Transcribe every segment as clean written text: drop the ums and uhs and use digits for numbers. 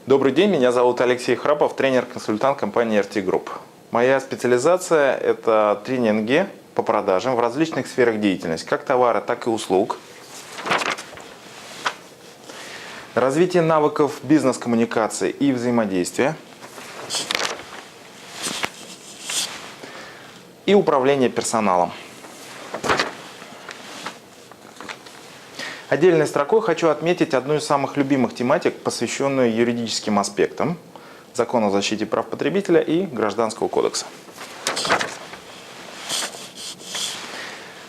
Добрый день, меня зовут Алексей Храпов, тренер-консультант компании RT Group. Моя специализация – это тренинги по продажам в различных сферах деятельности, как товара, так и услуг. Развитие навыков бизнес-коммуникации и взаимодействия. И управление персоналом. Отдельной строкой хочу отметить одну из самых любимых тематик, посвященную юридическим аспектам Закона о защите прав потребителя и Гражданского кодекса.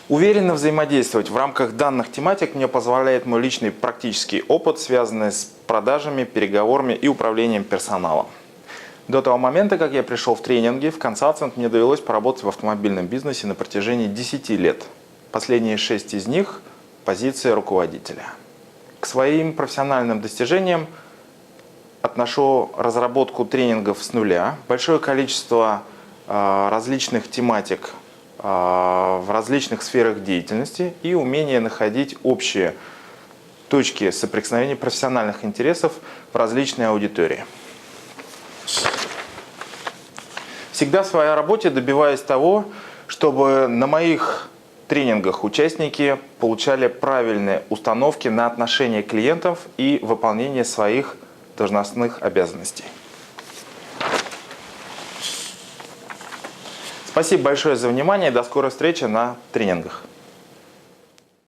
Уверенно взаимодействовать в рамках данных тематик мне позволяет мой личный практический опыт, связанный с продажами, переговорами и управлением персоналом. До того момента, как я пришел в тренинги, в консалтинг, мне довелось поработать в автомобильном бизнесе на протяжении 10 лет. Последние 6 из них – позиция руководителя. К своим профессиональным достижениям отношу разработку тренингов с нуля, большое количество различных тематик в различных сферах деятельности и умение находить общие точки соприкосновения профессиональных интересов в различной аудитории. Всегда в своей работе добиваюсь того, чтобы на моих тренингах участники получали правильные установки на отношение клиентов и выполнение своих должностных обязанностей. Спасибо большое за внимание и до скорой встречи на тренингах.